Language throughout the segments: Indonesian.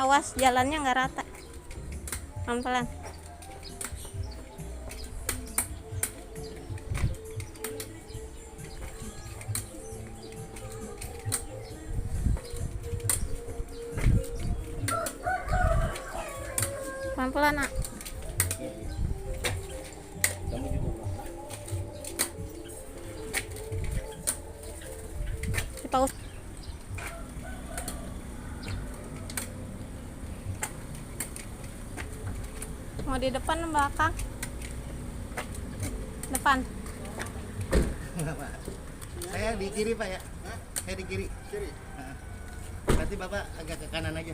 Awas jalannya nggak rata. Pelan-pelan. Pelan-pelan, Nak. Dipaus. Mau di depan belakang? Depan. Saya di kiri Pak ya. Saya di kiri. Berarti Bapak agak ke kanan aja.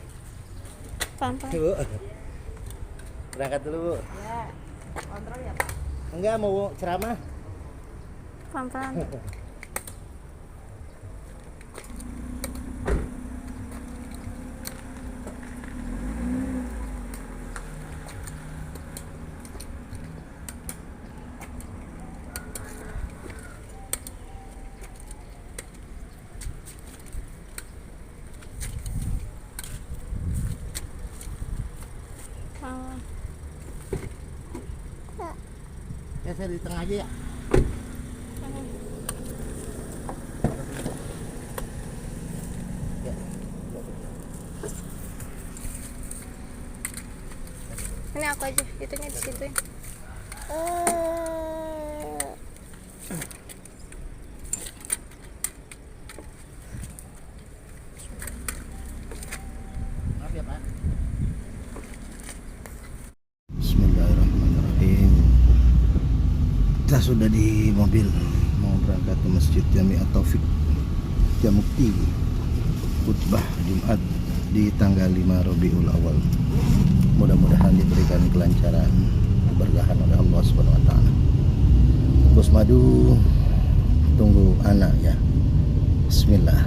Pelan-pelan. Bu. Berangkat dulu Bu. Ya, kontrol ya Pak. Enggak mau ceramah. Pelan-pelan. Ya saya di tengah aja ya. Ya. Ini aku aja, itunya di situ. Maaf ya Pak. Bismillahirrahmanirrahim. Kita sudah di mobil mau berangkat ke Masjid Jami'at Taufik Jamukti, khutbah Jumat di tanggal 5 Rabiul Awal. Mudah-mudahan diberikan kelancaran, keberkahan oleh Allah Subhanahu wa taala. Bos Madu tunggu anak ya. Bismillah.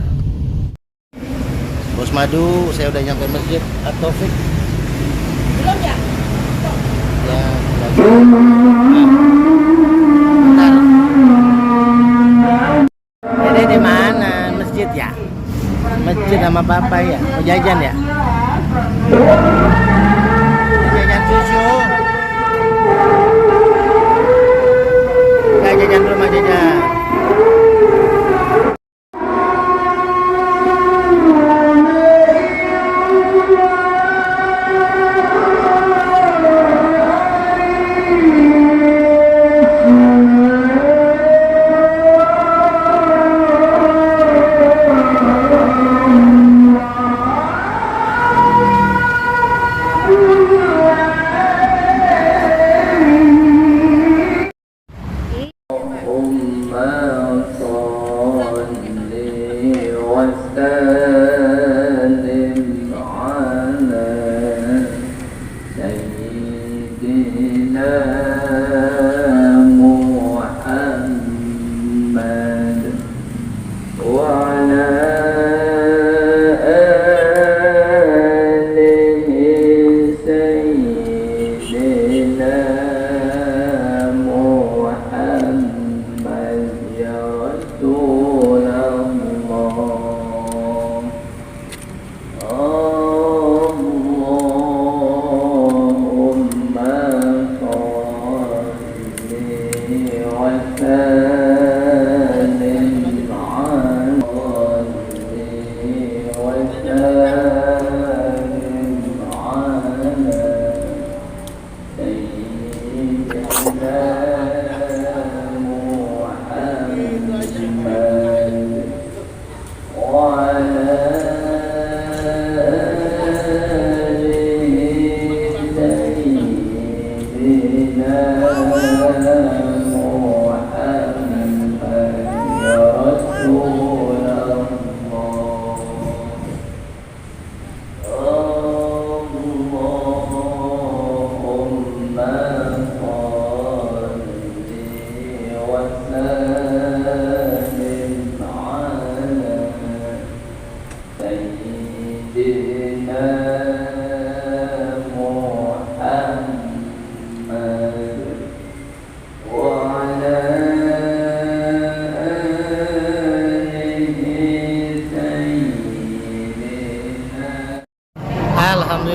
Bos Madu, saya udah nyampe Masjid At-Taufik. Belum ya? Ya, Dede di mana? Masjid ya? Masjid sama Bapak ya? Mau jajan ya? Jajan susu. Nggak jajan rumah jajan.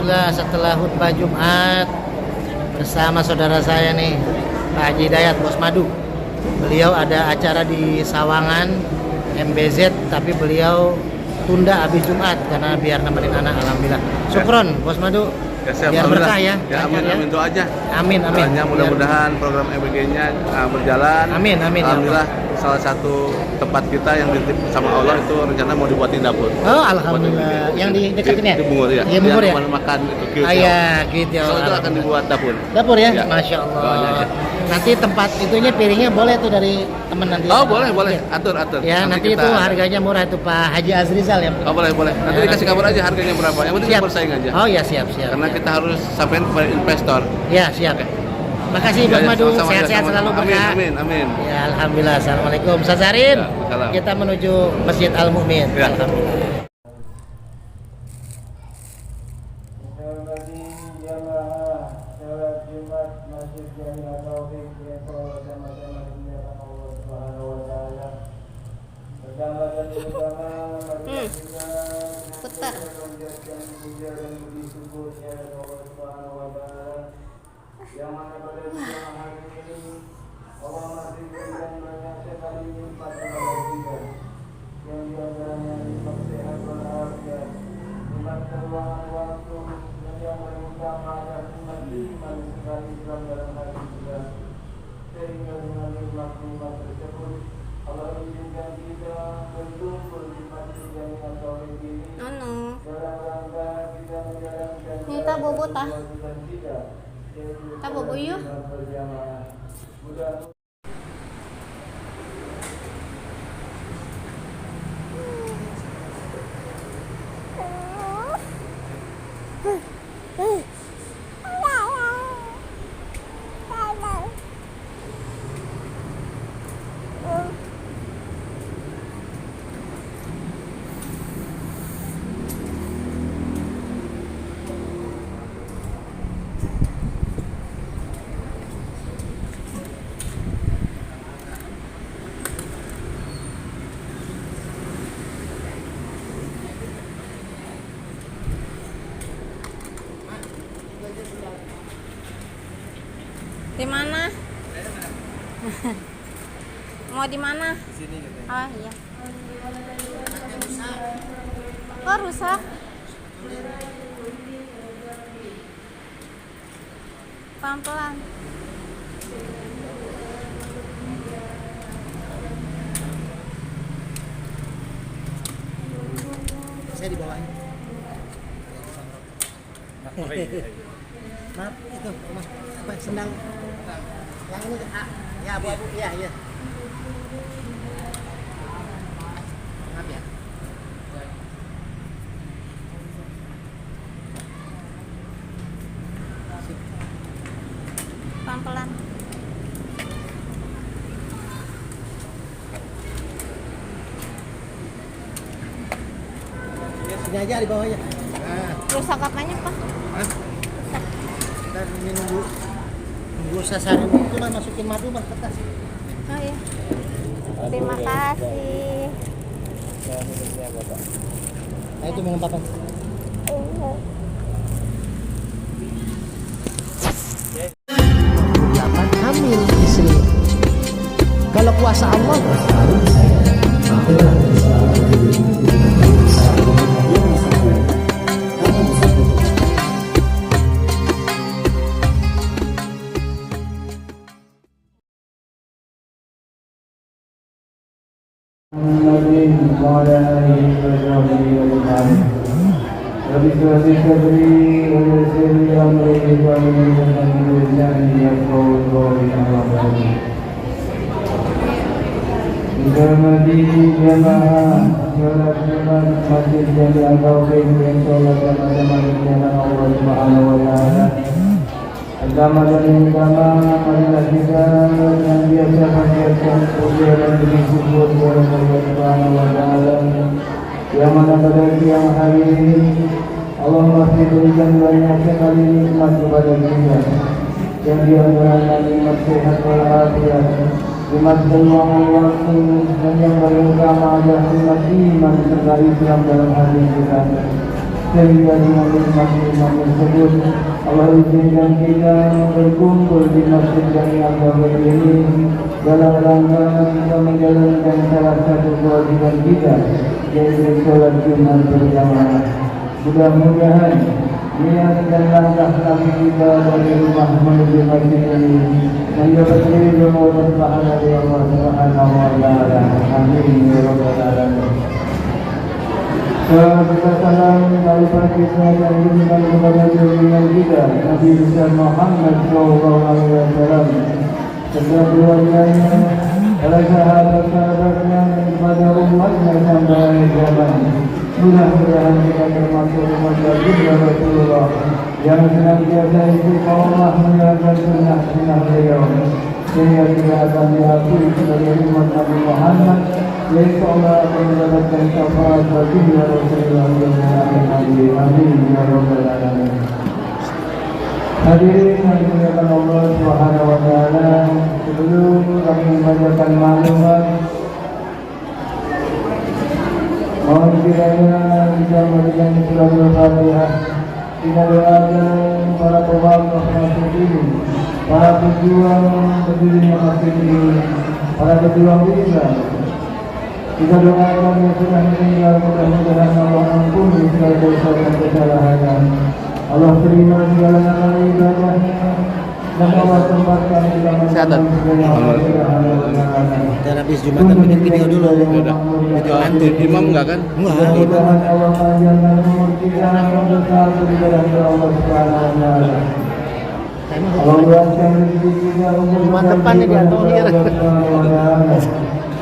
Alhamdulillah setelah khutbah Jumat bersama saudara saya nih Pak Haji Dayat Bos Madu. Beliau ada acara di Sawangan MBZ tapi beliau tunda habis Jumat karena biar nemenin anak. Alhamdulillah. Syukron Bos Madu. Ya, siap. Biar berkah ya. Ya, amin, amin, doa aja. Amin, amin. Doanya mudah-mudahan program EBG-nya berjalan. Amin, amin. Alhamdulillah salah satu tempat kita yang dititip sama Allah itu rencana mau dibuatin dapur. Oh, alhamdulillah. Yang di dekat ini ya? Di Bungur ya. Iya, Bungur ya. Yang makan itu kios. Iya, gitu. Kalau itu akan dibuat dapur. Dapur ya? Ya. Masya Doanya Allah. aja. Nanti tempat itunya piringnya boleh tuh dari teman nanti. Oh, boleh, boleh. Ya. Atur. Ya, nanti itu harganya murah itu Pak Haji Azrizal ya. Oh, boleh. Nanti Ya, dikasih kabar aja harganya berapa. Yang penting Siap. kita bersaing aja. Oh ya, siap. Karena kita harus sampaikan kepada investor. Ya, siap. Makasih Bos Ya, Madu, sama-sama, sehat-sehat sama-sama. selalu berkah. Amin. Ya, alhamdulillah. Assalamualaikum. Ustaz Zarin. Ya, salam. Kita menuju Masjid Al Mukmin. Ya. Alhamdulillah. Putar. Nono. Ini tak bobo tah. Tak bobo yuk. Di mana? Mau di mana? Di sini gitu. Oh iya. Kok rusak? Pelan-pelan. Saya di bawahnya. Maaf, itu Mas apa sendang yang ini ya abu-abu iya. Maaf ya. Pelan-pelan. Sini aja di bawahnya. Nah, Rusak apanya, Pak? kita ini nunggu sasaran itu mah masukin madu mah kertas. Oh iya. Terima kasih. Nah itu minum papan. Dapat hamil istri. Kalau kuasa Allah وعلى آله وصحبه أجمعين. رب اشرح لي صدري ويسر لي أمري واحلل عقدة من لساني يفقهوا قولي. أما بعد. Dihormati jamaah sholat Jumat Masjid Jami'at Tauhid yang sholat sama-sama di jalan Allah Subhanahu wa taala. Agama dan agama adalah kita yang biasa panjatkan puja dan beri syukur kepada Allah Subhanahu wa taala. Yang mana pada siang hari ini Allah masih berikan banyak sekali nikmat kepada kita. Yang di antaranya nikmat sehat walafiat, nikmat keluangan waktu, dan yang paling utama adalah nikmat iman serta Islam dalam hati kita. sehingga dengan nikmat-nikmat tersebut Allah izinkan kita berkumpul di masjid Jami Al-Ghafirin ini dalam rangka kita menjalankan salah satu kewajiban kita, yaitu sholat Jumat berjamaah. Mudah-mudahan niat dan langkah kaki kita dari rumah menuju masjid ini mendapat ridho dan pahala dari Allah Subhanahu wa taala. Amin ya rabbal alamin. Kita salam daripada kita dan junjungan kepada junjungan kita Nabi besar Muhammad sallallahu alaihi wasallam, serta keluarganya, para sahabat-sahabatnya dan kepada umatnya sampai akhir zaman. Mudah-mudahan kita termasuk umat baginda Rasulullah yang senantiasa istiqomah menjalankan sunnah-sunnah beliau, sehingga kita akan diakui sebagai umat Nabi Muhammad, yaitu Allah akan mendapatkan syafaat baginda Rasulullah yang amin ya rabbal alamin. Hadirin yang dimuliakan Allah Subhanahu wa taala, sebelum kami membacakan maklumat, mohon kiranya bisa memberikan surah Al-Fatihah. Kita doakan para pembantu masjid ini, para pejuang berdirinya masjid ini, para pejuang Islam. Kita doakan yang sudah meninggal, mudah-mudahan Allah ampuni segala dosa dan kesalahannya. Allah terima segala amal ibadahnya dan Allah tempatkan di dalam Dan habis Jumatan bikin video dulu. Video nanti. Imam enggak kan? Mudah-mudahan Allah panjangkan umur kita bersatu di dalam Allah Subhanahu wa taala. Allah luaskan rezeki kita umur Depan nih dia tohir.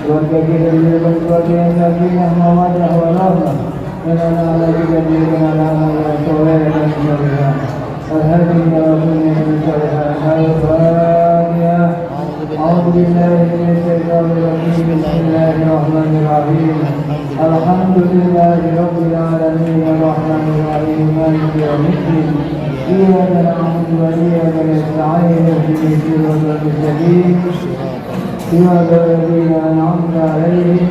Keluarga kita diberikan keluarga yang sakinah, mawaddah, warahmah, dan anak-anak kita diberikan anak-anak yang soleh dan salihah. Alhamdulillah min salihah. Al-Fatihah. A'udzu billahi minasyaitonir rajim. Bismillahirrahmanirrahim. Alhamdulillahi rabbil alamin arrahmanir rahim maliki yaumiddin. Iyyaka na'budu wa iyyaka nasta'in ihdinas siratal mustaqim. صراط الذين أنعمت عليهم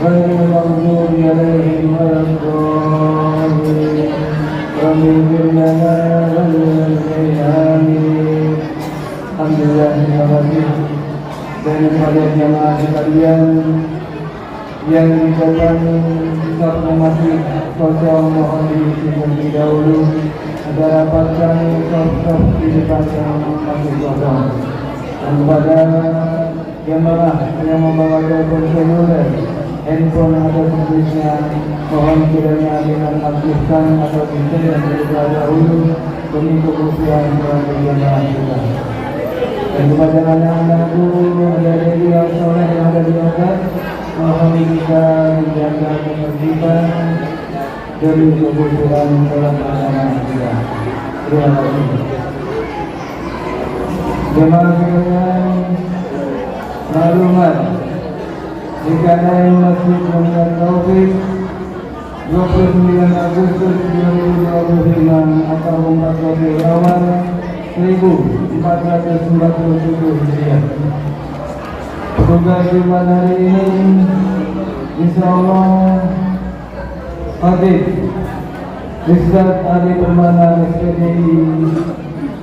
غير المغضوب عليهم ولا الضالين. رب اغفر لنا ولوالدينا آمين. Alhamdulillah, terima kasih dan kepada jamaah sekalian yang didapat satu masjid kosong, mohon diisi terlebih dahulu agar dapatkan sosok di depan masjid kosong. Dan kepada jemaah yang membawa telepon seluler, handphone atau tulisnya, mohon kiranya dinonaktifkan atau diserahkan terlebih dahulu demi kebutuhan keluarga jemaah kita. Dan kepada anak-anakku dari yang soleh yang ada di atas, mohon kita menjaga ketertiban demi kebutuhan keluarga jemaah kita. Terima kasih. Jemaah sekalian, maklumat dikarenakan Masjid Muhammad Taufik 29 Agustus 2025 atau 14 awal 1447 Hijriah. Tugas Jumat hari ini insyaallah Khatib Ustaz Ali Permana SPDI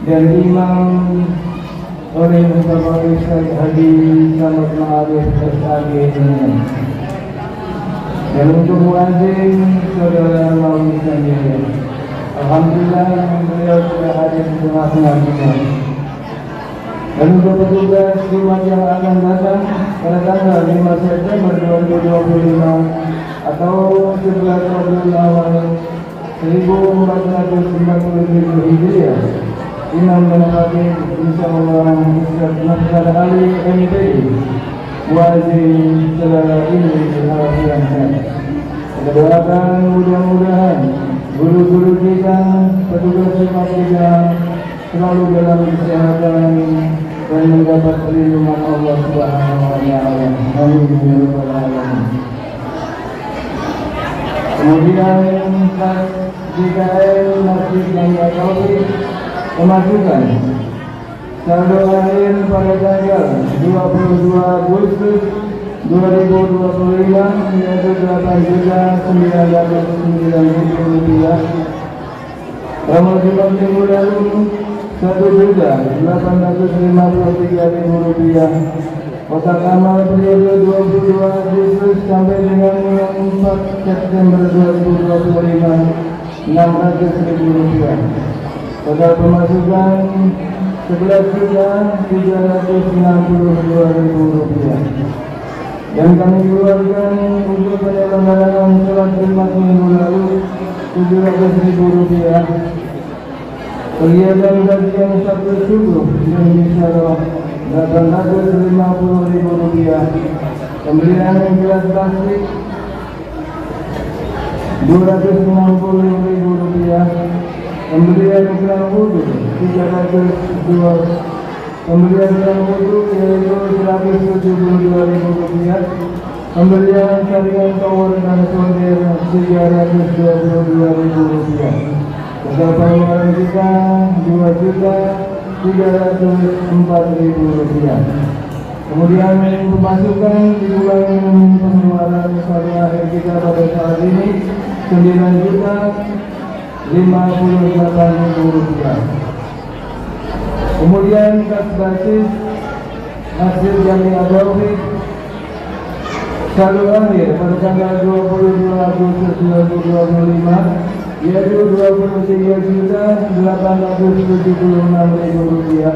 dan Imam oleh Bapak Ustaz Haji Samad Ma'arif SAG ini. Dan untuk muadzin saudara Maulid Sanjaya, alhamdulillah beliau sudah hadir di tengah-tengah kita. Dan untuk petugas Jumat yang akan datang pada tanggal 5 September 2025 atau 11 Rabiul Awal 1447 Hijriah, Imam dan Khatib insyaallah Ustaz Nafsar Ali MPI muadzin saudara ini Alfian. Kita doakan mudah-mudahan guru-guru kita, petugas Jumat kita selalu dalam kesehatan dan mendapat perlindungan Allah Subhanahu wa taala. Amin ya rabbal alamin. Kemudian DKM Masjid Muhammad Taufik memajukan saldo akhir pada tanggal 22 Agustus 2025 yaitu Rp8.909.000. Promosi minggu lalu Rp1.853.000. Kotak amal periode 22 Agustus sampai dengan 4 September 2025 Rp600.000. Total pemasukan Rp11.362.000 yang kami keluarkan untuk penyelenggaraan sholat Jumat minggu lalu Rp700.000. Kegiatan kajian Sabtu subuh yang disalah Rp850.000. Pembelian gelas plastik Rp260.000. Pembelian gelang wudhu 302. Pembelian gelang wudhu yaitu Rp172.000. Pembelian saringan tower dan solder Rp322.000. Total pengeluaran kita Rp2.304.000. Kemudian pemasukan dikurangi pengeluaran pada akhir kita pada saat ini Rp9.058.000. Kemudian kas basis Masjid Jamiah Taufik saldo akhir pada tanggal 22 Agustus 2025 yaitu Rp23.876.000.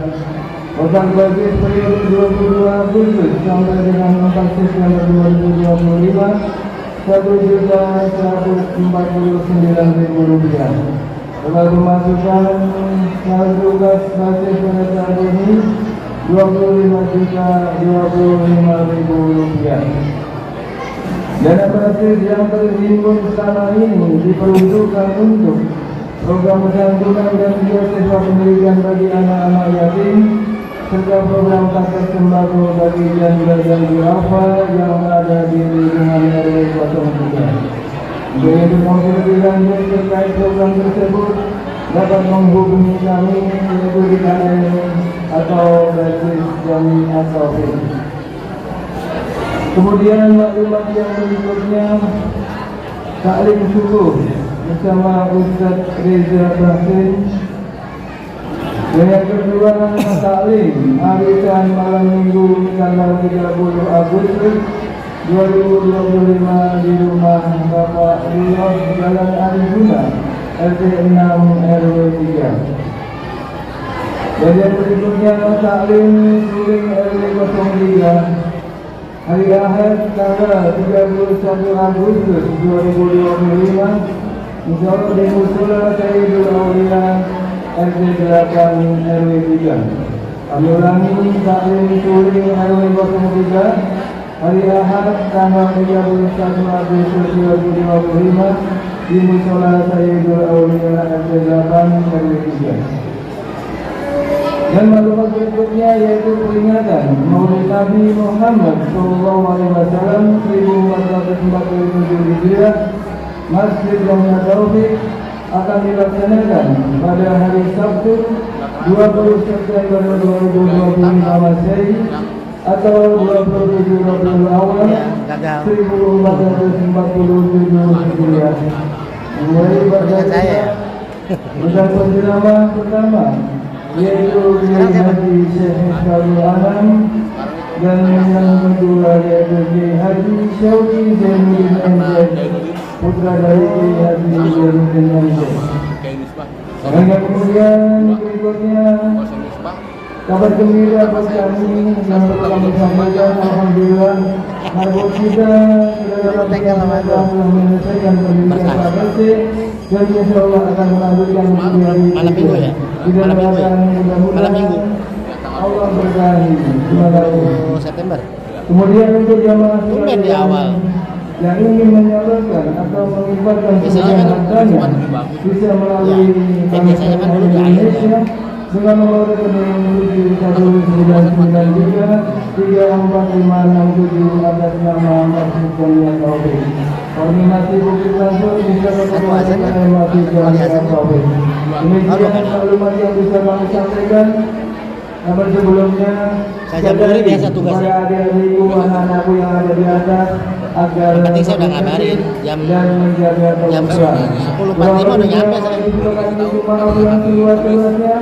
Total basis periode 22 Agustus sampai dengan 4 September 2025 Rp1.149.000. Total pemasukan saldo kas basis pada saat ini Rp25.025.000. Dana basis yang terhimpun selama ini diperuntukkan untuk program santunan dan beasiswa pendidikan bagi anak-anak yatim serta program paket sembako bagi janda dan duafa yang ada di lingkungan RW 03. Untuk informasi lebih lanjut terkait program tersebut dapat menghubungi kami yaitu di KM atau basis Jamiah Taufik. Kemudian maklumat yang berikutnya taklim subuh bersama Ustaz Reza Basin. Yang kedua taklim arisan malam minggu tanggal 30 Agustus 2025 di rumah Bapak Rios Jalan Arjuna RT 6 RW 3. Dan yang berikutnya taklim suling RW 03 hari Ahad tanggal 31 Agustus 2025 insyaallah di Musola Sayyidul Aulia RT 8 RW 3. Kami ulangi taklim suling RW 03 hari Ahad tanggal 31 Agustus 2025 di Musola Sayyidul Aulia RT 8 RW 3. Dan maklumat berikutnya yaitu peringatan Maulid Nabi Muhammad SAW 1447 Hijriah Masjid Jamiah Taufik akan dilaksanakan pada hari Sabtu 20 September 2025 Masehi atau 27 Rabiul Awal 1447 Hijriah. Mulai pada penceramah pertama yaitu Haji Syekh Shalul Anam dan yang kedua yaitu Haji Syauki Zainuddin MZ putra dari Haji Zainuddin MZ. Dan yang kemudian berikutnya kabar gembira buat kami yang perlu kami sampaikan, alhamdulillah marbot kita sudah dapat menyelesaikan pendidikan KBC dan insyaallah akan melanjutkan malam minggu ya. Malam minggu Allah berkahi. Terima kasih. September. Kemudian untuk jamaah Tumben di awal. yang ingin menyalurkan atau mengibarkan biasanya kan hartanya bisa melalui biasanya kan dulu di Indonesia dengan nomor rekening menuju 19934567 atas nama Masjid Jamiah Taufik. Koordinasi bukti transfer bisa kepada Masjid Jamiah Taufik. Demikian maklumat yang bisa kami sampaikan. Namun sebelumnya Saya jam 2 biasa tugasnya. kepada adik-adikku, anak-anakku yang ada di atas agar Yang penting saya udah ngabarin jam dan menjaga jam Tuhan. 10.45 udah nyampe saya. Terima kasih Tuhan seluas-luasnya.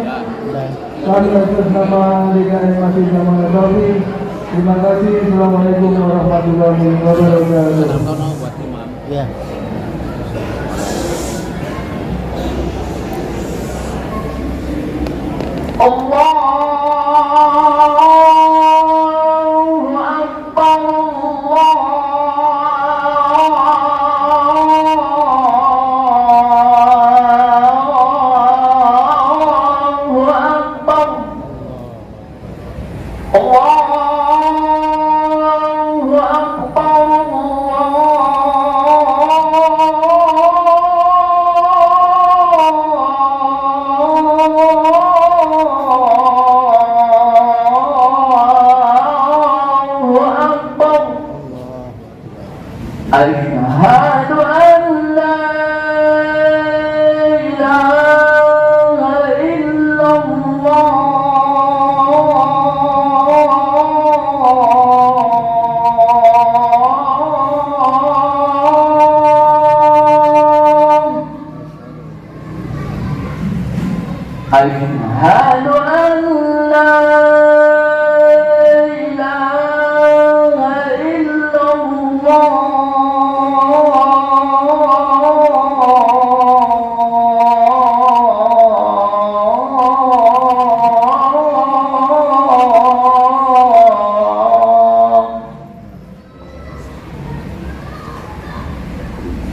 Udah. Kami atas nama DKM Masjid Jamal Taufik. Terima kasih. Assalamualaikum warahmatullahi wabarakatuh. Iya. Allahu Akbar. Allahu Akbar. Allahu Akbar. Allahu Akbar. Asyhadu an la ilaha illallah. Asyhadu an la ilaha illallah.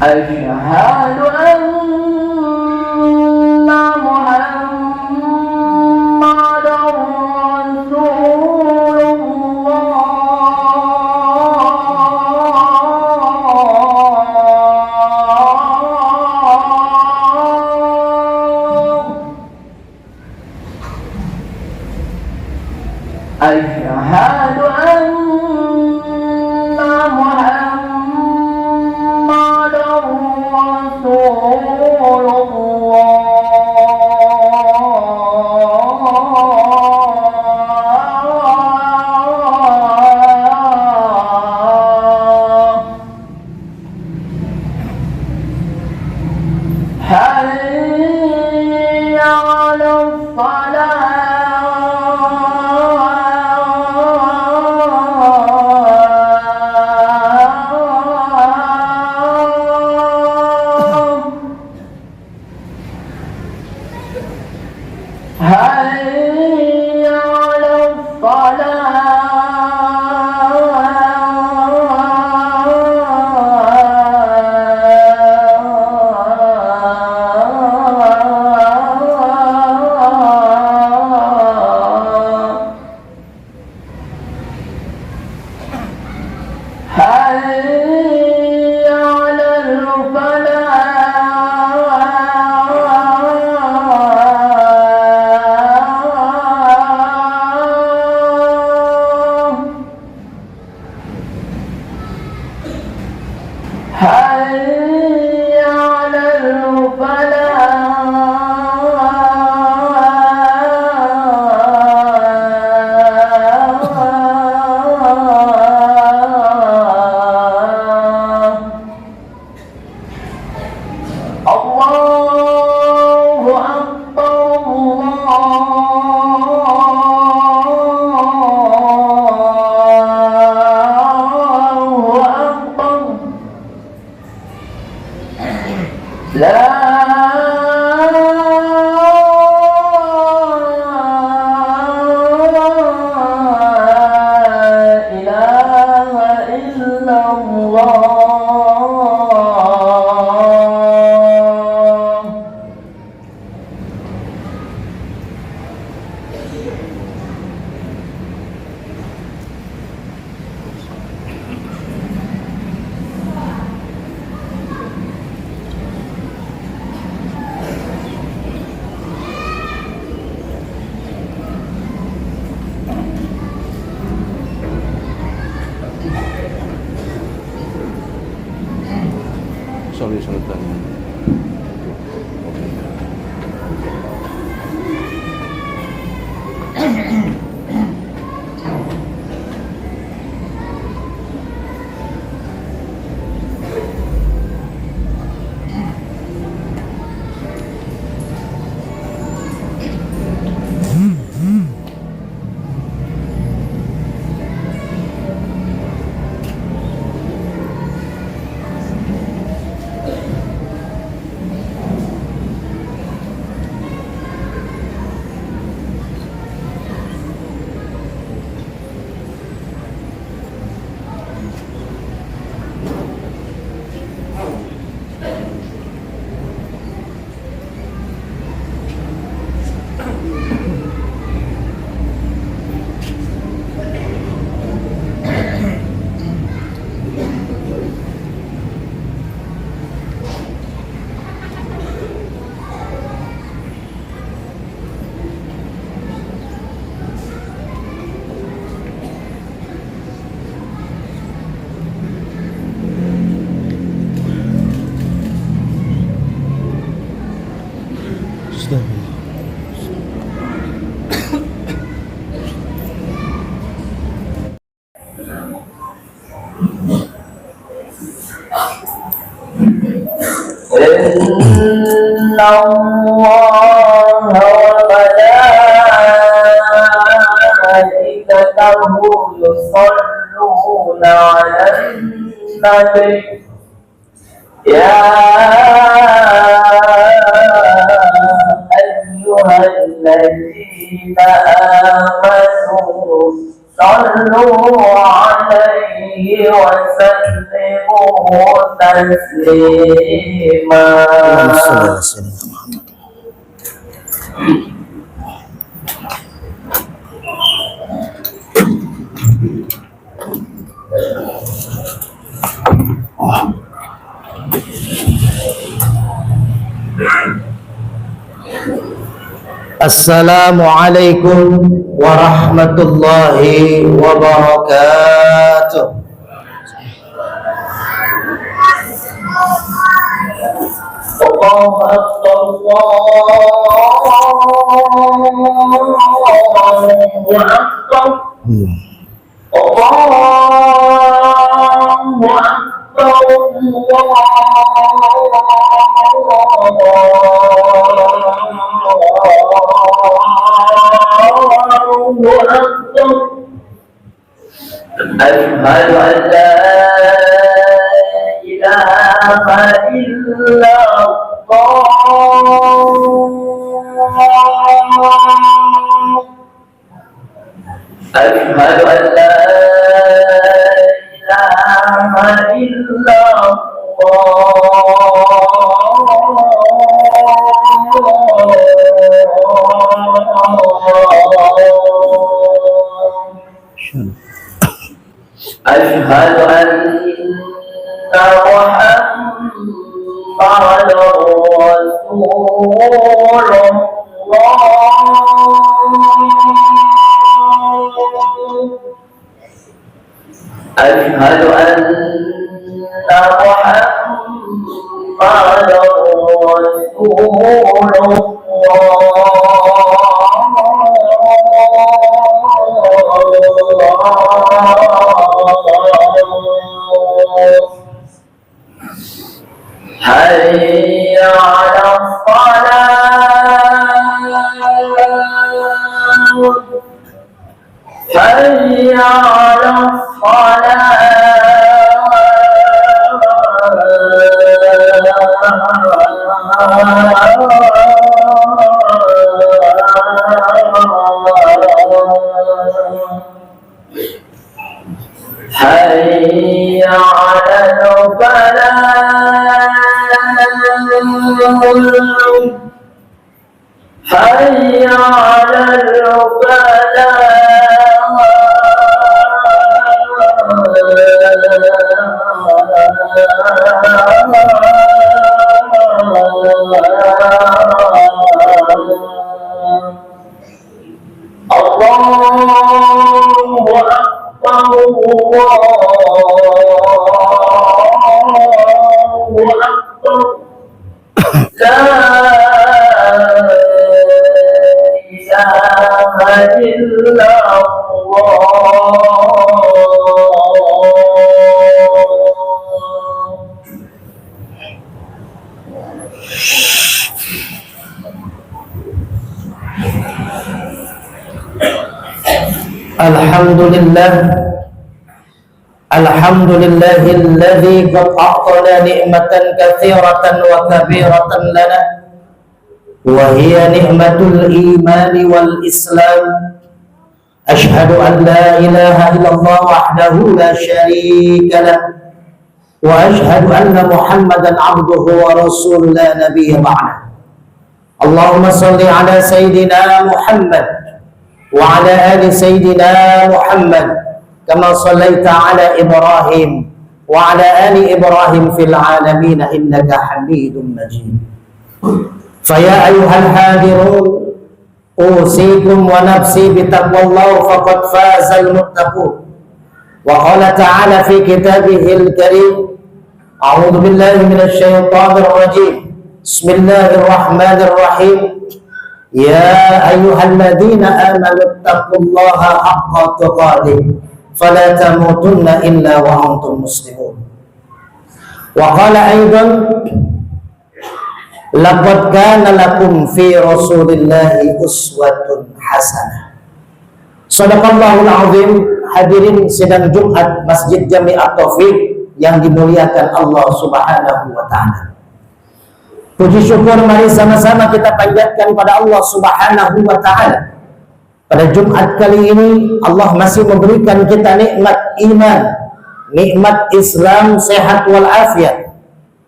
Asyhadu anna Muhammadar Rasulullah. Asyhadu anna Muhammadar Rasulullah. Hayya 'alas salah. Hayya 'alas salah. Hayya 'alal falah. Hayya 'alal falah. Allahu Akbar. Allahu Akbar. La ilaha illallah. Sorry, Allahu إن الله وملائكته يصلون على النبي يا أيها الذين آمنوا صلوا عليه وسلموا تسليما. Assalamualaikum warahmatullahi wabarakatuh. Allahu Akbar, Allahu Akbar, Allahu Akbar, أشهد أن لا إله إلا الله أشهد أن لا إله إلا أشهد أن محمدا رسول الله أشهد أن محمدا رسول حي على الصلاة حي على حي على الفلاح حي على الله أكبر الله أكبر لا إله إلا الله. الحمد لله الذي قد أعطانا نعمة كثيرة وكبيرة لنا، وهي نعمة الإيمان والإسلام. أشهد أن لا إله إلا الله وحده لا شريك له، وأشهد أن محمدا عبده ورسوله لا نبي بعده. اللهم صل على سيدنا محمد وعلى آل سيدنا محمد كما صليت على إبراهيم وعلى آل إبراهيم في العالمين إنك حميد مجيد. فيا أيها الحاضرون أوصيكم ونفسي بتقوى الله فقد فاز المتقون. وقال تعالى في كتابه الكريم: أعوذ بالله من الشيطان الرجيم، بسم الله الرحمن الرحيم، يا أيها الذين آمنوا اتقوا الله حق تقاته فلا تموتن إلا وأنتم مسلمون. وقال أيضا: Laqad kana lakum fi Rasulillahi uswatun hasanah. Shadaqallahul azim. Hadirin sidang Jumat Masjid Jami At-Taufik yang dimuliakan Allah Subhanahu wa taala. Puji syukur mari sama-sama kita panjatkan pada Allah Subhanahu wa taala. Pada Jumat kali ini Allah masih memberikan kita nikmat iman, nikmat Islam sehat wal afiat,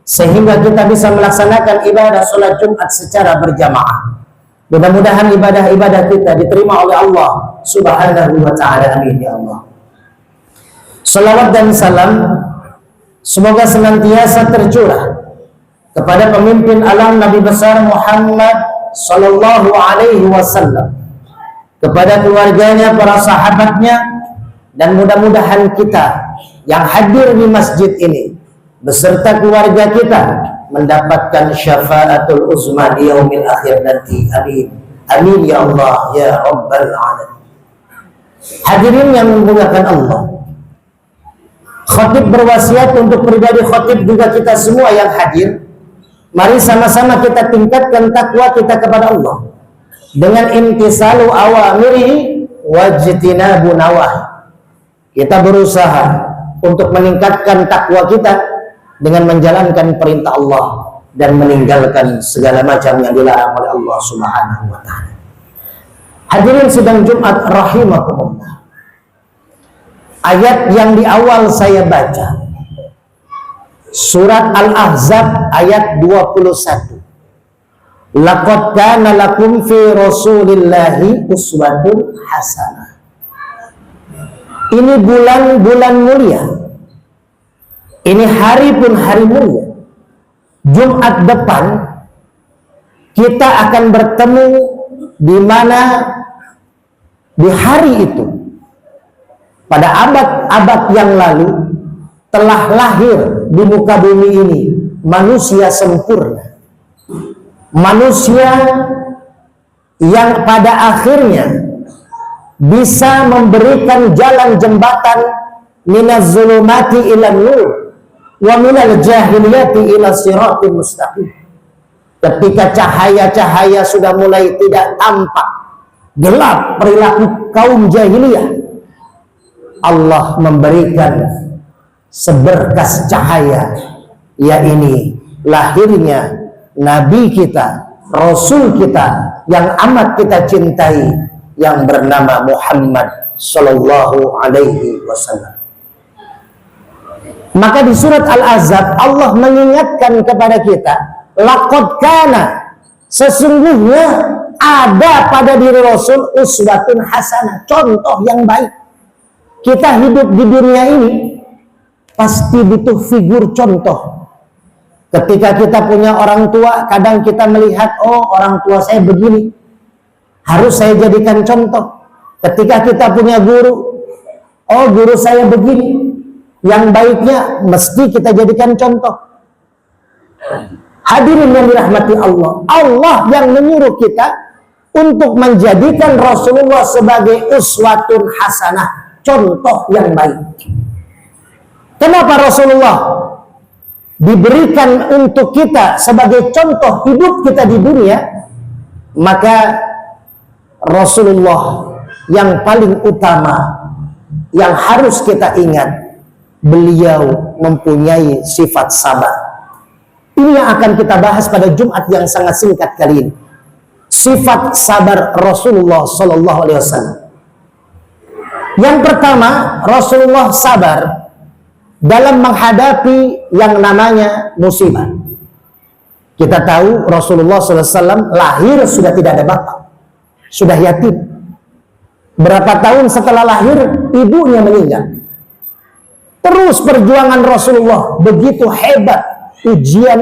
sehingga kita bisa melaksanakan ibadah salat Jumat secara berjamaah. Mudah-mudahan ibadah-ibadah kita diterima oleh Allah Subhanahu wa ta'ala. Amin ya Allah. Salawat dan salam semoga senantiasa tercurah kepada pemimpin alam Nabi besar Muhammad sallallahu alaihi wasallam, kepada keluarganya, para sahabatnya, dan mudah-mudahan kita yang hadir di masjid ini beserta keluarga kita mendapatkan syafaatul uzma di yaumil akhir nanti. Amin. Amin ya Allah ya Rabbal alamin. Hadirin yang memuliakan Allah, khatib berwasiat untuk pribadi khatib juga kita semua yang hadir. Mari sama-sama kita tingkatkan takwa kita kepada Allah dengan imtisalu awamirihi wajtinabu nawahi. Kita berusaha untuk meningkatkan takwa kita dengan menjalankan perintah Allah dan meninggalkan segala macam yang dilarang oleh Allah Subhanahu wa ta'ala. Hadirin sidang Jumat rahimakumullah. Ayat yang di awal saya baca, surat Al-Ahzab ayat 21. Laqad kana lakum fi Rasulillahi uswatun hasanah. Ini bulan-bulan mulia. Ini hari pun hari mulia. Jumat depan kita akan bertemu di mana di hari itu pada abad-abad yang lalu telah lahir di muka bumi ini manusia sempurna. Manusia yang pada akhirnya bisa memberikan jalan jembatan minaz zulumati ila nur wa minal jahiliyati ila siratil mustaqim. Ketika cahaya-cahaya sudah mulai tidak tampak, gelap perilaku kaum jahiliyah, Allah memberikan seberkas cahaya, yaitu lahirnya Nabi kita, Rasul kita yang amat kita cintai, yang bernama Muhammad sallallahu alaihi wasallam. Maka di surat Al-Ahzab Allah mengingatkan kepada kita, laqad kana, sesungguhnya ada pada diri Rasul uswatun hasanah, contoh yang baik. Kita hidup di dunia ini pasti butuh figur contoh. Ketika kita punya orang tua, kadang kita melihat, oh orang tua saya begini, harus saya jadikan contoh. Ketika kita punya guru, oh guru saya begini, yang baiknya mesti kita jadikan contoh. Hadirin yang dirahmati Allah, Allah yang menyuruh kita untuk menjadikan Rasulullah sebagai uswatun hasanah, contoh yang baik. Kenapa Rasulullah diberikan untuk kita sebagai contoh hidup kita di dunia? Maka Rasulullah yang paling utama yang harus kita ingat, beliau mempunyai sifat sabar. Ini yang akan kita bahas pada Jumat yang sangat singkat kali ini. Sifat sabar Rasulullah Sallallahu Alaihi Wasallam. Yang pertama, Rasulullah sabar dalam menghadapi yang namanya musibah. Kita tahu Rasulullah SAW lahir sudah tidak ada bapak, sudah yatim. Berapa tahun setelah lahir ibunya meninggal. Terus perjuangan Rasulullah begitu hebat, ujian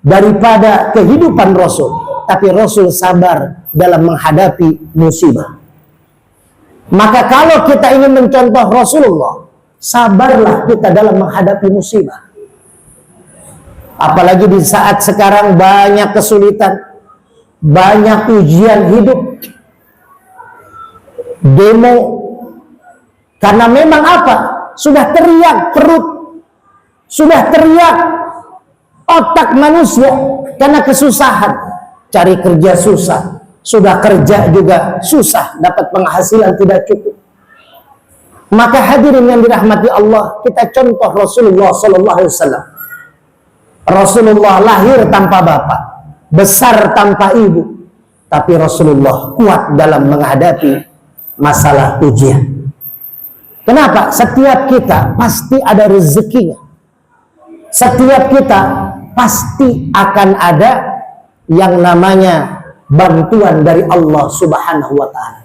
daripada kehidupan Rasul, tapi Rasul sabar dalam menghadapi musibah. Maka kalau kita ingin mencontoh Rasulullah, sabarlah kita dalam menghadapi musibah. Apalagi di saat sekarang banyak kesulitan, banyak ujian hidup, demo, karena memang apa? Sudah teriak perut, sudah teriak otak manusia, karena kesusahan, cari kerja susah, sudah kerja juga susah, dapat penghasilan tidak cukup. Maka hadirin yang dirahmati Allah, kita contoh Rasulullah sallallahu alaihi wasallam. Rasulullah lahir tanpa bapak, besar tanpa ibu, tapi Rasulullah kuat dalam menghadapi masalah ujian. Kenapa? Setiap kita pasti ada rezekinya. Setiap kita pasti akan ada yang namanya bantuan dari Allah Subhanahu wa ta'ala.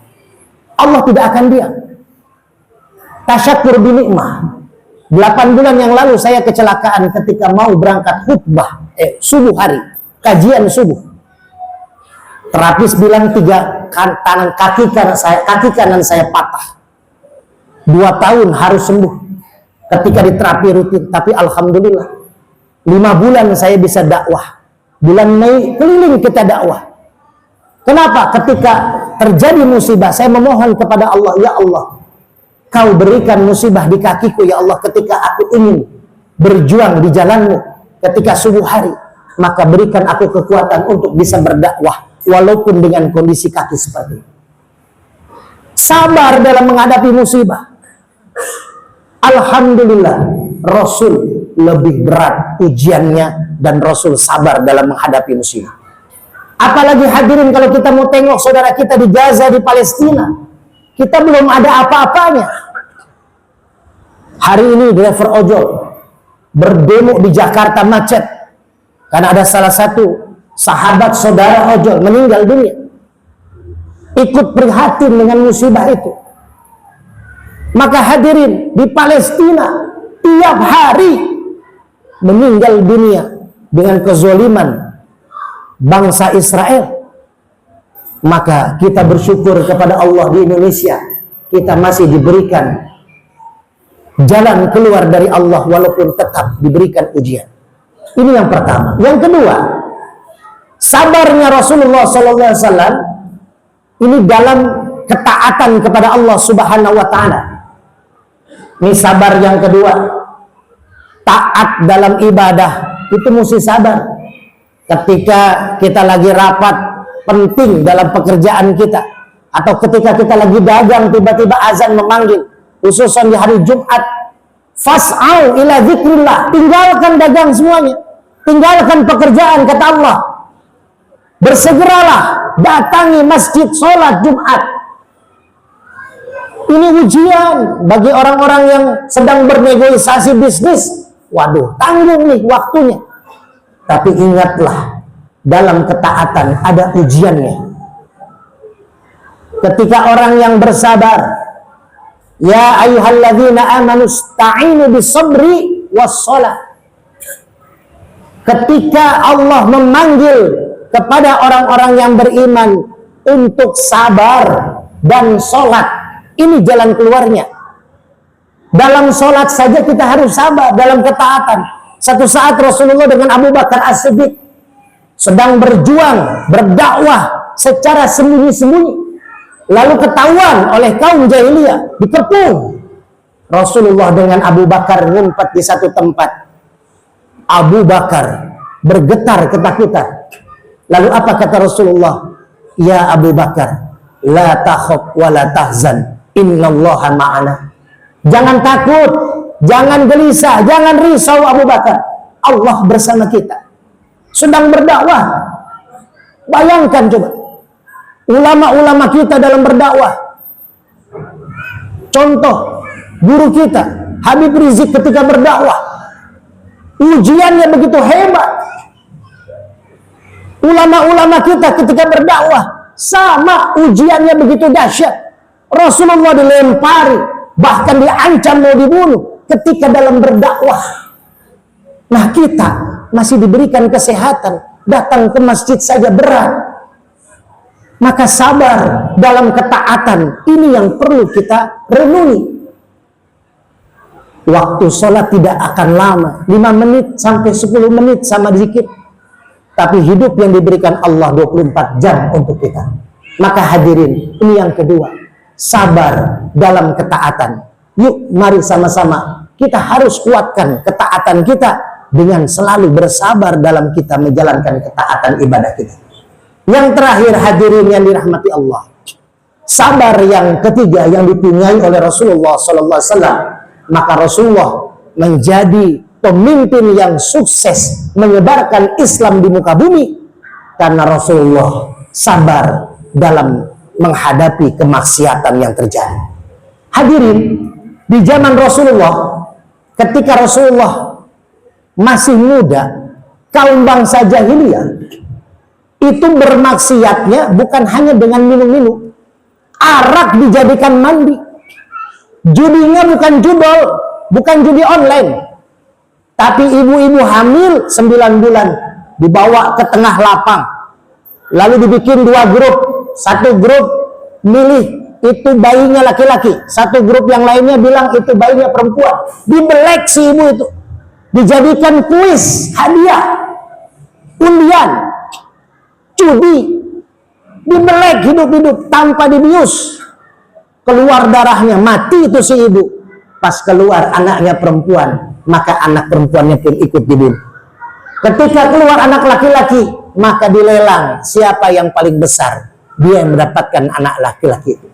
Allah tidak akan diam. Tasyakur binikmah. 8 bulan yang lalu saya kecelakaan ketika mau berangkat khutbah subuh hari, kajian subuh. Terapis bilang kaki kanan saya patah. 2 tahun harus sembuh ketika diterapi rutin, tapi alhamdulillah 5 bulan saya bisa dakwah. Bulan Mei keliling kita dakwah. Kenapa? Ketika terjadi musibah saya memohon kepada Allah, ya Allah, Kau berikan musibah di kakiku ya Allah ketika aku ingin berjuang di jalanmu ketika subuh hari, maka berikan aku kekuatan untuk bisa berdakwah walaupun dengan kondisi kaki seperti ini. Sabar dalam menghadapi musibah. Alhamdulillah, Rasul lebih berat ujiannya dan Rasul sabar dalam menghadapi musibah. Apalagi hadirin kalau kita mau tengok saudara kita di Gaza, di Palestina, kita belum ada apa-apanya. Hari ini driver ojol berdemo di Jakarta macet karena ada salah satu sahabat saudara ojol meninggal dunia. Ikut prihatin dengan musibah itu. Maka hadirin, di Palestina tiap hari meninggal dunia dengan kezoliman bangsa Israel. Maka kita bersyukur kepada Allah di Indonesia, kita masih diberikan jalan keluar dari Allah walaupun tetap diberikan ujian. Ini yang pertama. Yang kedua, sabarnya Rasulullah SAW ini dalam ketaatan kepada Allah Subhanahu wa ta'ala. Ini sabar yang kedua. Taat dalam ibadah itu mesti sabar. Ketika kita lagi rapat penting dalam pekerjaan kita, atau ketika kita lagi dagang tiba-tiba azan memanggil, khususnya di hari Jumat, fas'au ila zikrillah, tinggalkan dagang semuanya, tinggalkan pekerjaan, kata Allah, bersegeralah datangi masjid sholat Jumat. Ini ujian bagi orang-orang yang sedang bernegosiasi bisnis. Waduh, tanggung nih waktunya. Tapi ingatlah, dalam ketaatan ada ujiannya. Ketika orang yang bersabar, ya ayyuhalladzina amanu ista'inu bis-sabri was-shalah. Ketika Allah memanggil kepada orang-orang yang beriman untuk sabar dan sholat, ini jalan keluarnya. Dalam sholat saja kita harus sabar dalam ketaatan. Satu saat Rasulullah dengan Abu Bakar As-Siddiq sedang berjuang, berdakwah secara sembunyi-sembunyi. Lalu ketahuan oleh kaum jahiliyah, dikepung. Rasulullah dengan Abu Bakar ngumpet di satu tempat. Abu Bakar bergetar ketakutan. Lalu apa kata Rasulullah? Ya Abu Bakar, la takhaf wa la tahzan, innallaha ma'ana. Jangan takut, jangan gelisah, jangan risau Abu Bakar. Allah bersama kita. Sedang berdakwah. Bayangkan coba. Ulama-ulama kita dalam berdakwah. Contoh guru kita Habib Rizik ketika berdakwah, ujiannya begitu hebat. Ulama-ulama kita ketika berdakwah sama, ujiannya begitu dahsyat. Rasulullah dilempari, bahkan diancam mau dibunuh ketika dalam berdakwah. Nah, kita masih diberikan kesehatan, datang ke masjid saja berat. Maka sabar dalam ketaatan, ini yang perlu kita renungi. Waktu sholat tidak akan lama, 5 menit sampai 10 menit sama zikir. Tapi hidup yang diberikan Allah 24 jam untuk kita. Maka hadirin, ini yang kedua, sabar dalam ketaatan. Yuk mari sama-sama kita harus kuatkan ketaatan kita dengan selalu bersabar dalam kita menjalankan ketaatan ibadah kita. Yang terakhir hadirin yang dirahmati Allah, sabar yang ketiga yang dipunyai oleh Rasulullah SAW, maka Rasulullah menjadi pemimpin yang sukses menyebarkan Islam di muka bumi karena Rasulullah sabar dalam menghadapi kemaksiatan yang terjadi. Hadirin, di zaman Rasulullah, ketika Rasulullah masih muda, kaum bangsa jahiliyah itu bermaksiatnya bukan hanya dengan minum-minum. Arak dijadikan mandi. Judinya bukan judol, bukan judi online. Tapi ibu-ibu hamil 9 bulan dibawa ke tengah lapang. Lalu dibikin 2 grup. Satu grup milih itu bayinya laki-laki. Satu grup yang lainnya bilang itu bayinya perempuan. Dibelek si ibu itu. Dijadikan kuis, hadiah, undian, judi, dibelek hidup-hidup tanpa dibius. Keluar darahnya, mati itu si ibu. Pas keluar anaknya perempuan, maka anak perempuannya pun ikut dibunuh. Ketika keluar anak laki-laki, maka dilelang siapa yang paling besar, dia yang mendapatkan anak laki-laki itu.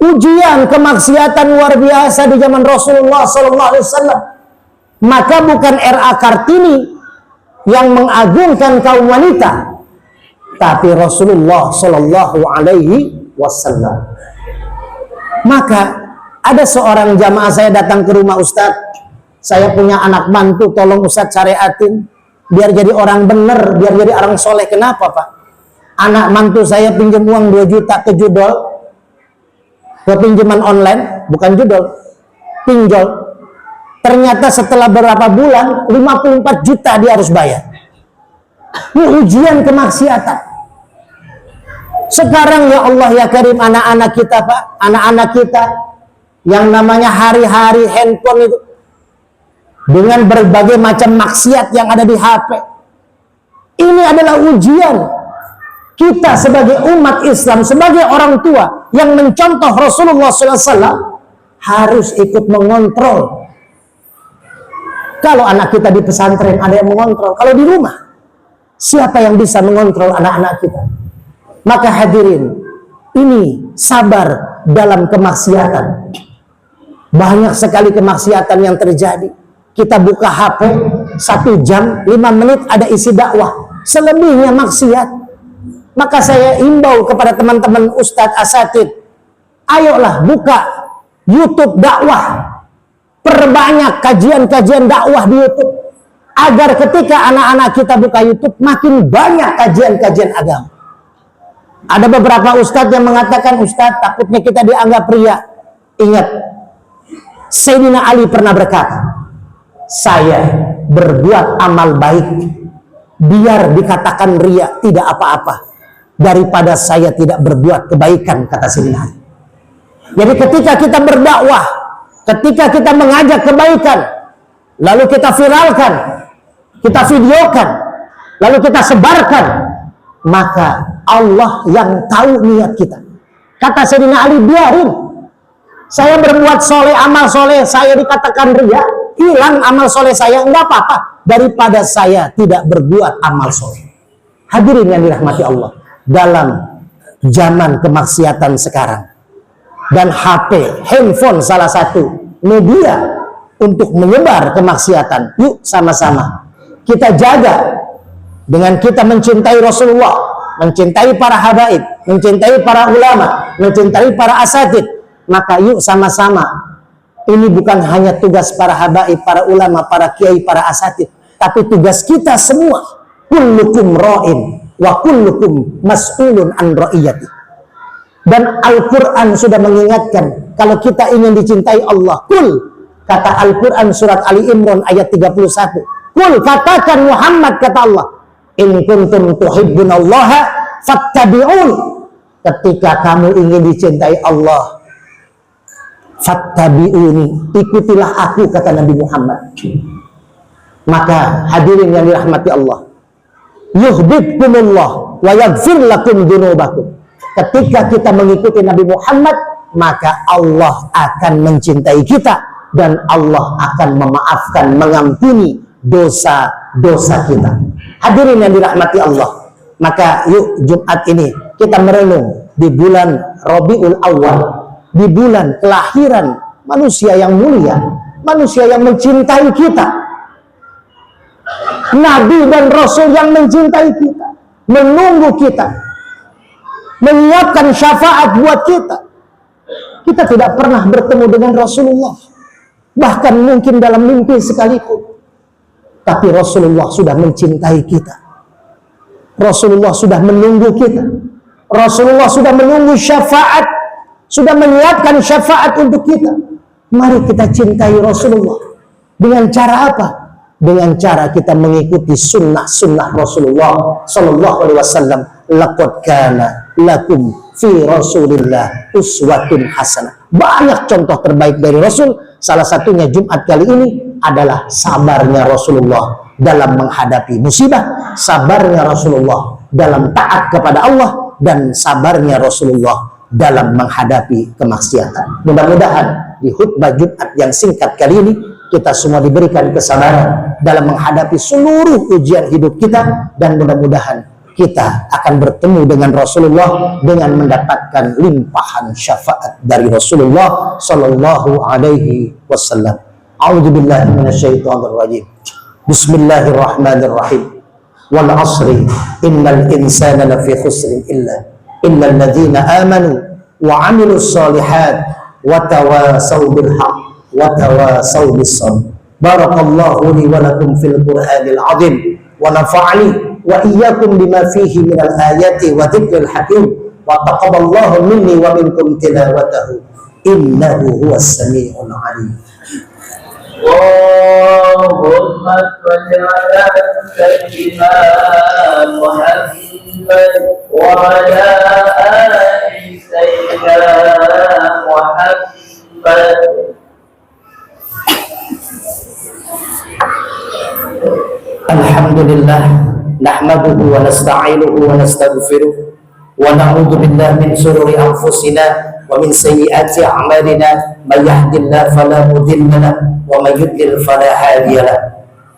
Ujian kemaksiatan luar biasa di zaman Rasulullah SAW. Maka bukan R.A. Kartini yang mengagungkan kaum wanita, tapi Rasulullah Shallallahu Alaihi Wasallam. Maka ada seorang jamaah saya datang ke rumah Ustadz, saya punya anak mantu, tolong Ustadz syariatin biar jadi orang bener, biar jadi orang soleh. Kenapa Pak? Anak mantu saya pinjam uang 2 juta ke judol, ke pinjaman online, bukan judol, pinjol. Ternyata setelah beberapa bulan 54 juta dia harus bayar. Ini ujian kemaksiatan. Sekarang ya Allah ya Karim, anak-anak kita Pak, anak-anak kita yang namanya hari-hari handphone itu dengan berbagai macam maksiat yang ada di HP. Ini adalah ujian kita sebagai umat Islam, sebagai orang tua yang mencontoh Rasulullah SAW, harus ikut mengontrol. Kalau anak kita di pesantren ada yang mengontrol, kalau di rumah siapa yang bisa mengontrol anak-anak kita? Maka hadirin, ini sabar dalam kemaksiatan. Banyak sekali kemaksiatan yang terjadi. Kita buka HP 1 jam 5 menit ada isi dakwah, selebihnya maksiat. Maka saya imbau kepada teman-teman ustadz asatid, ayolah buka YouTube dakwah, perbanyak kajian-kajian dakwah di YouTube, agar ketika anak-anak kita buka YouTube makin banyak kajian-kajian agama. Ada beberapa ustadz yang mengatakan, Ustadz takutnya kita dianggap ria. Ingat, Sayyidina Ali pernah berkata, saya berbuat amal baik biar dikatakan ria tidak apa-apa daripada saya tidak berbuat kebaikan, kata Sayyidina Ali. Jadi ketika kita berdakwah, ketika kita mengajak kebaikan, lalu kita viralkan, kita videokan, lalu kita sebarkan, maka Allah yang tahu niat kita. Kata Sayyidina Ali, biarin saya berbuat soleh, amal soleh, saya dikatakan ria, hilang amal soleh saya, enggak apa-apa daripada saya tidak berbuat amal soleh. Hadirin yang dirahmati Allah, dalam zaman kemaksiatan sekarang, dan HP, handphone salah satu media untuk menyebar kemaksiatan. Yuk sama-sama kita jaga dengan kita mencintai Rasulullah, mencintai para habaib, mencintai para ulama, mencintai para asatid. Maka yuk sama-sama, ini bukan hanya tugas para habaib, para ulama, para kiai, para asatid, tapi tugas kita semua. Kullukum ra'in wa kullukum mas'ulun an ra'iyati. Dan Al-Quran sudah mengingatkan, kalau kita ingin dicintai Allah, kul, kata Al-Quran surat Ali Imran ayat 31, kul, katakan Muhammad, kata Allah, in kuntum tuhibbunallaha fattabi'un. Ketika kamu ingin dicintai Allah, fattabi'uni, ikutilah aku, kata Nabi Muhammad. Maka hadirin yang dirahmati Allah, yuhibbukumullah wa yaghfir lakum dzunubakum. Ketika kita mengikuti Nabi Muhammad, maka Allah akan mencintai kita dan Allah akan memaafkan, mengampuni dosa-dosa kita. Hadirin yang dirahmati Allah, maka yuk Jumat ini kita merenung di bulan Rabiul Awal, di bulan kelahiran manusia yang mulia, manusia yang mencintai kita, Nabi dan Rasul yang mencintai kita, menunggu kita, menyiapkan syafaat buat kita. Kita tidak pernah bertemu dengan Rasulullah, bahkan mungkin dalam mimpi sekalipun. Tapi Rasulullah sudah mencintai kita. Rasulullah sudah menunggu kita. Rasulullah sudah menunggu syafaat, sudah menyiapkan syafaat untuk kita. Mari kita cintai Rasulullah. Dengan cara apa? Dengan cara kita mengikuti sunnah-sunnah Rasulullah Sallallahu Alaihi Wasallam. Laqad kana lakum fi Rasulillah uswatun hasanah. Banyak contoh terbaik dari Rasul. Salah satunya Jumat kali ini adalah sabarnya Rasulullah dalam menghadapi musibah, sabarnya Rasulullah dalam taat kepada Allah, dan sabarnya Rasulullah dalam menghadapi kemaksiatan. Mudah-mudahan di khutbah Jumat yang singkat kali ini kita semua diberikan kesabaran dalam menghadapi seluruh ujian hidup kita, dan mudah-mudahan kita akan bertemu dengan Rasulullah dengan mendapatkan limpahan syafaat dari Rasulullah Sallallahu Alaihi Wasallam. A'udzubillahi minasyaitonir rajim. Bismillahirrahmanirrahim. Wal 'ashri innal insana lafi khusrin illa alladziina aamanu wa 'amilus shalihat wa tawasaw bil haqq wa tawasaw bis sabr. Barakallahu li wa lakum fil Qur'anil 'azim wa nafa'ani wa iyyakum bima fihi minal ayati wa dzikril hakim wa taqabbalallahu minni wa minkum tilawatahu innahu huwas samii'ul 'aliim. اللهم صل على سيدنا محمد وعلى آل سيدنا محمد. Alhamdulillah, nahmaduhu wa nasta'inuhu wa nastaghfiruh wa na'udzu billahi min shururi anfusina wa min sayyiati a'malina. May yahdihillahu fala mudilla lahu wa may yudlil fala hadiya lahu.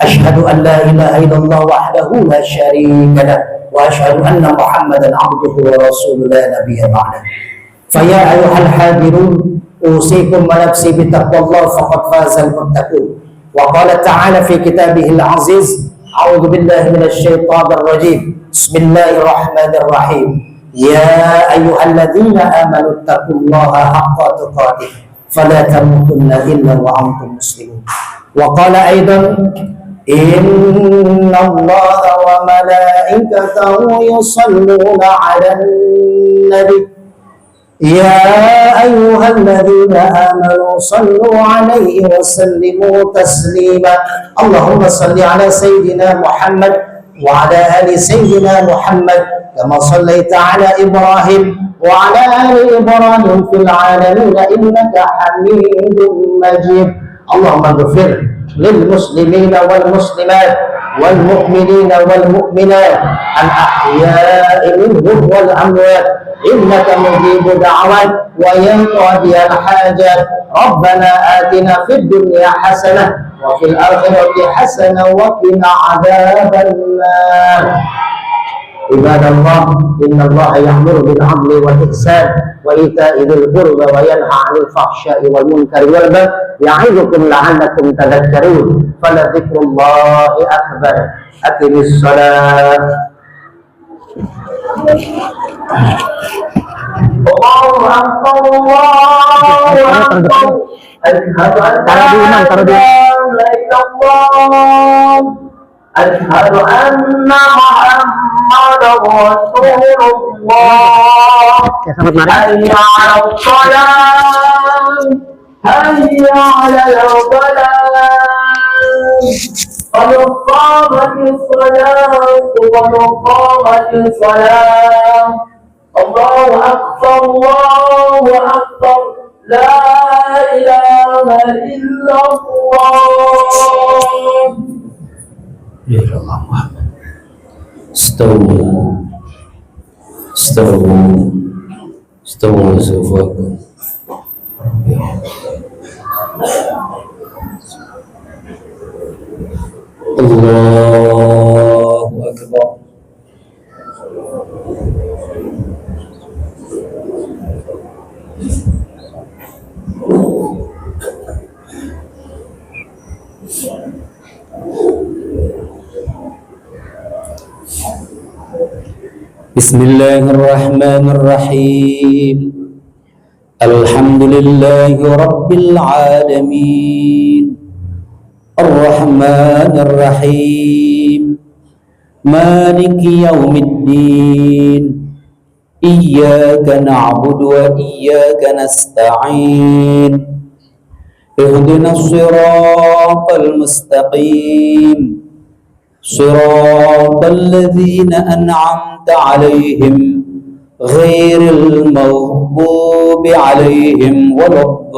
Asyhadu an la ilaha illallah wahdahu la syarika lahu wa asyhadu anna Muhammadan 'abduhu wa rasuluhu la nabiyya ba'dahu. Fa ya ayyuhal hadirun usikum wa nafsi bi taqwallah faqad fazal muttaqun. Wa qala ta'ala fi kitabihil 'aziz, a'udzu billahi minasy syaithanir rajim. Bismillahirrahmanirrahim. Ya ayyuhalladzina amanu taqullaha haqqa tuqatih fala tamutunna illa wa antum muslimun. Wa qala aidan innallaha wa malaikatahu yusalluna 'alan nabi ya ayyuhalladzina amanu sallu 'alaihi wa sallimu taslima. Allahumma salli 'ala sayyidina Muhammad wa 'ala ali sayyidina Muhammad kama sallaita 'ala Ibrahim wa 'ala ali Ibrahim fil 'alamin innaka Hamidum Majid. Allahumma ighfir lil muslimina wal muslimat wal mu'minina wal mu'minat al ahya'i minhum wal amwat innaka mujibud da'awat wa ya qadiyal hajat. Rabbana atina fid dunya hasanah wa fil akhirati hasanah wa qina adzaban nar. Ibadallah, innallaha ya'muru bil 'adli wal ihsan wa ita'i dzil qurba wa yanha 'anil fahsya'i wal munkari wal baghi ya'idukum la'allakum tadhakkarun. Fala dzikrullahi akbar. Aqimis shalah. Allahu akbar, Allahu akbar. Asyhadu an la ilaha illallah. Asyhadu anna Muhammadar Rasulullah. Hayya 'alal shalah, hayya 'alal falah. قد قامت الصلاة قد قامت الصلاة. الله أكبر الله أكبر لا إله إلا الله. Ya Allah Muhammad. Stawu sufakum. بسم الله الرحمن الرحيم الحمد لله رب العالمين الرحمن الرحيم مالك يوم الدين إياك نعبد وإياك نستعين اهدنا الصراط المستقيم صراط الذين أنعمت عليهم غير المغضوب عليهم ولا الضالين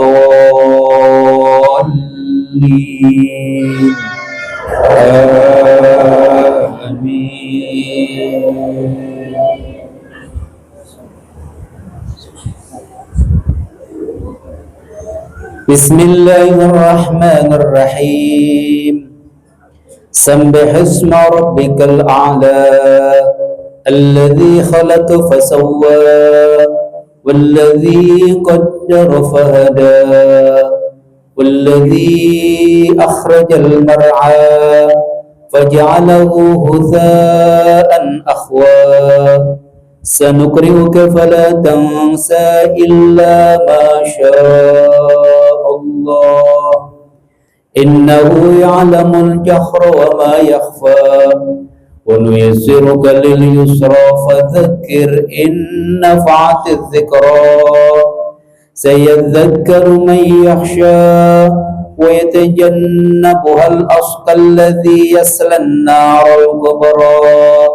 آمين. بسم الله الرحمن الرحيم سبح اسم ربك الأعلى الذي خلق فسوى والذي قدر فهدى والذي أخرج المرعى فجعله هثاء أخوى سنقرئك فلا تنسى إلا ما شاء الله إنه يعلم الجهر وما يخفى ونيسرك لليسرى فذكر إن نفعت الذكرى سيذكر من يخشى ويتجنبها الأشقى الذي يصلى النار الكبرى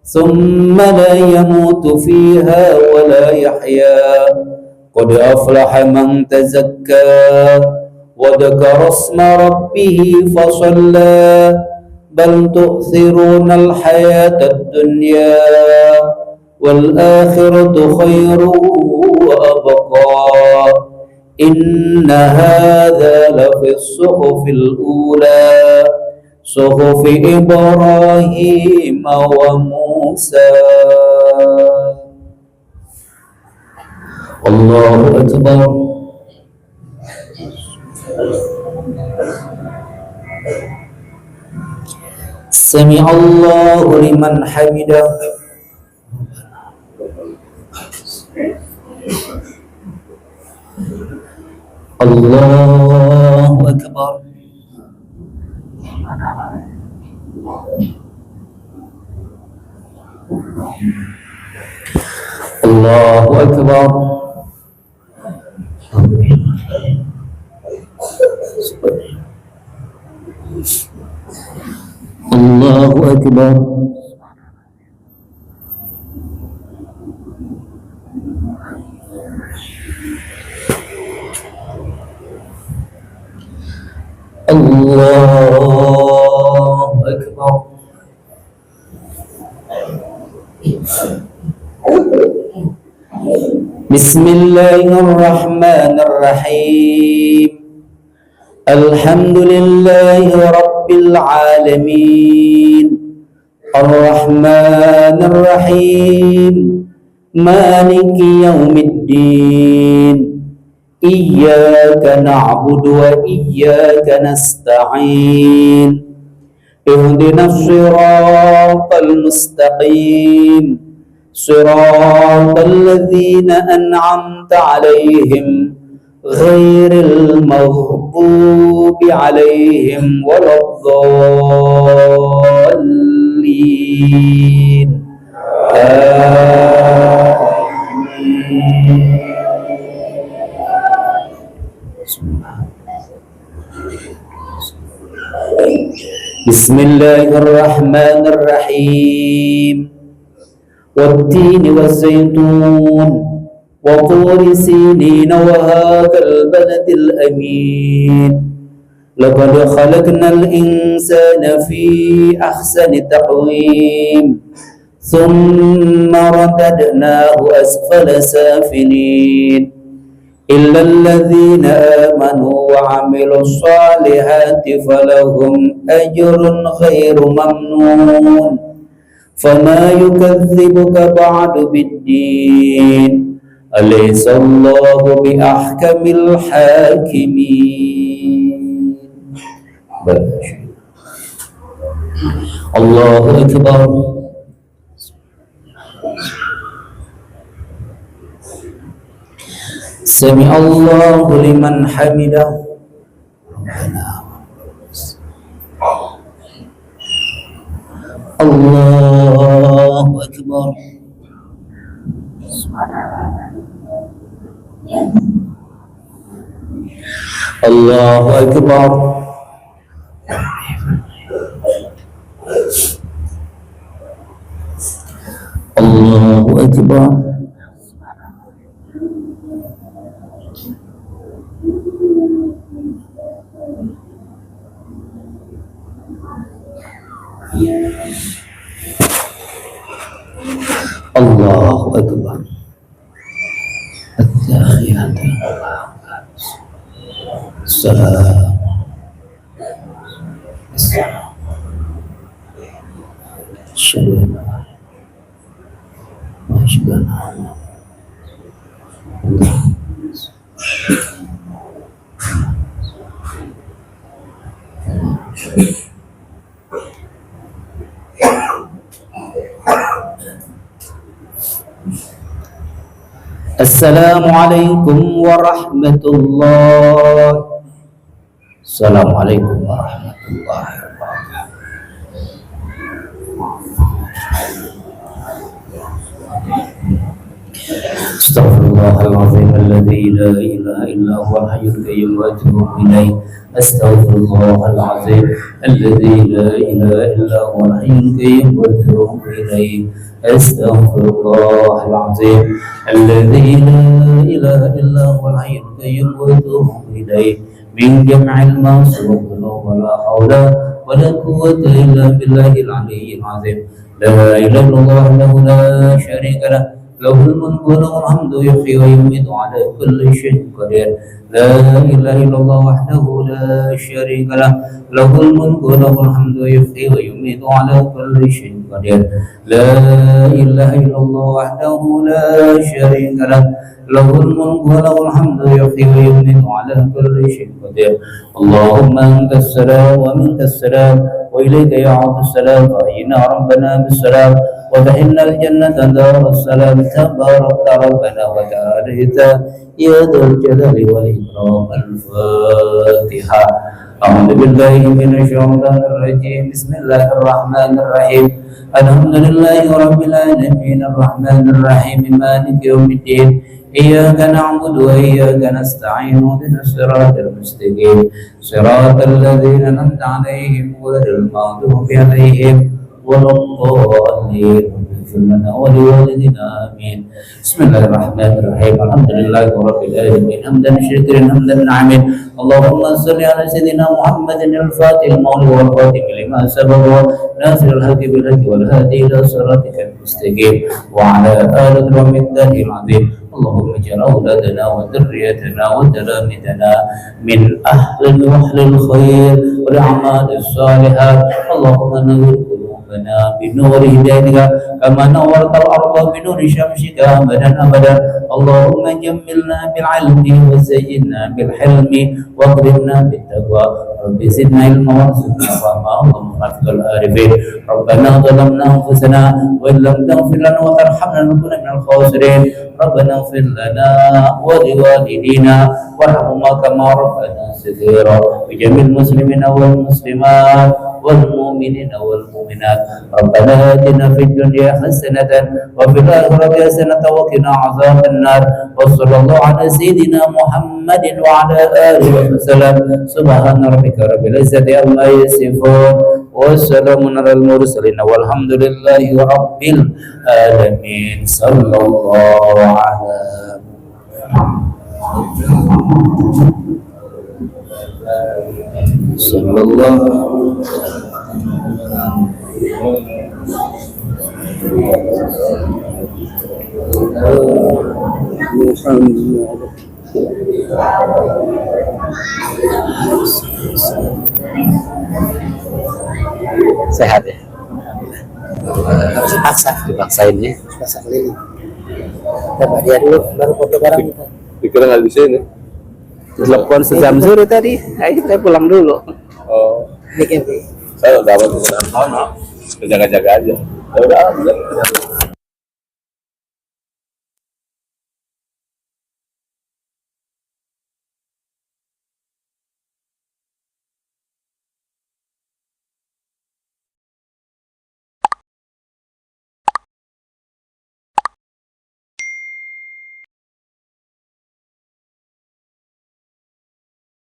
ثم لا يموت فيها ولا يحيا قد أفلح من تزكى وذكر اسم ربه فصلى بل تؤثرون الحياة الدنيا والآخرة خير وأبقى إن هذا لفي الصحف الأولى صحف إبراهيم وموسى. الله أكبر. سمع الله لمن حمده. الله أكبر. الله أكبر. الله أكبر. الله أكبر. بسم الله الرحمن الرحيم الحمد لله رب العالمين الرحمن الرحيم مالك يوم الدين إياك نعبد وإياك نستعين اهدنا الصراط المستقيم صراط الذين أنعمت عليهم غير المغضوب عليهم ولا الضالين آمين. بسم الله الرحمن الرحيم والتين والزيتون وطور سينين وهذا البلد الأمين لقد خلقنا الإنسان في أحسن تقويم ثم رددناه أسفل سافلين إلا الذين آمنوا وعملوا الصالحات فلهم أجر غير ممنون فما يكذبك بعد بالدين أليس الله بأحكم الحاكمين. الله أكبر. سمع الله لمن حمده الله أكبر الله أكبر الله أكبر الله أكبر التحيات السلام أشهد أن لا وأشهد أن السلام عليكم ورحمة الله. السلام عليكم ورحمة الله وبركاته. استغفر الله العظيم الذي لا إله إلا هو الحي القيوم وأتوب إليه. استغفر الله العظيم الذي لا إله إلا هو الحي القيوم وأتوب إليه. استغفر الله العظيم الذي لا إله إلا هو الحي القيوم وأتوب إليه من جمع المعصوم ولا حول ولا قوة إلا بالله العلي العظيم. لا إله إلا الله وحده لا شريك له له الملك وله الحمد يحيي ويميت على كل شيء قدير. لا إله إلا الله وحده لا شريك له له الملك وله الحمد يحيي ويميت على كل شيء قدير. لا إله إلا الله وحده لا شريك له له الملك وله الحمد يحيي ويميت على كل شيء قدير. اللهم أنت السلام ومنك السلام وإليك يعود السلام. فأحينا ربنا بالسلام وتحلنا الجنة دار السلام. تبارك ربنا وتعاليت يا ذا الجلال والإكرام. الفاتحة. أعوذ بالله من الشيطان الرجيم. بسم الله الرحمن الرحيم. الحمد لله رب العالمين الرحمن الرحيم مالك يوم الدين. إياك نعبد وإياك نستعين اهدنا الصراط المستقيم صراط الذين أنعمت عليهم غير المغضوب عليهم ولا الضالين. اغفر لنا ولوالدينا آمين. بسم الله الرحمن الرحيم. الحمد لله رب العالمين حمدا شاكرا حمدا نعما. اللهم صل على سيدنا محمد الفاتح المولى والخاتم لما سبق ناصر الحق بالحق والهادي إلى صراطك المستقيم وعلى آله ومقداره العظيم. اللهم اجعل أولادنا وذريتنا وتلاميذنا من أهل وأهل الخير والأعمال الصالحات. اللهم نور قلوبنا بنور هدايتك كما نورت الأرض بنور شمسك أبدا أبدا. اللهم جملنا بالعلم وزينا بالحلم واكرمنا بالتقوى. رب زدنا علما وارزقنا فهما. اللهم رفق العارفين. ربنا ظلمنا أنفسنا وإن لم تغفر لنا وترحمنا لنكون من الخاسرين. ربنا اغفر لنا ولوالدينا وارحمهما كما ربنا صغيرا وجميع المسلمين والمسلمات والمؤمنين والمؤمنات. ربنا آتنا في الدنيا حسنة وفي الآخرة حسنة وقنا عذاب النار. وصلى الله على سيدنا محمد وعلى آله وسلم. سبحان ربك رب العزة عما يصفون والسلام على المرسلين والحمد لله رب العالمين. صلى الله على صلى الله sehat ya. Dipaksain ya. Paksa keliling. Dapat dia dulu baru foto bareng kita. Dikira nggak di sini. Telepon sejam sore tadi. Ayo kita pulang dulu. Oh, Bikin. saya udah dapat. Jaga-jaga aja. Ya udah.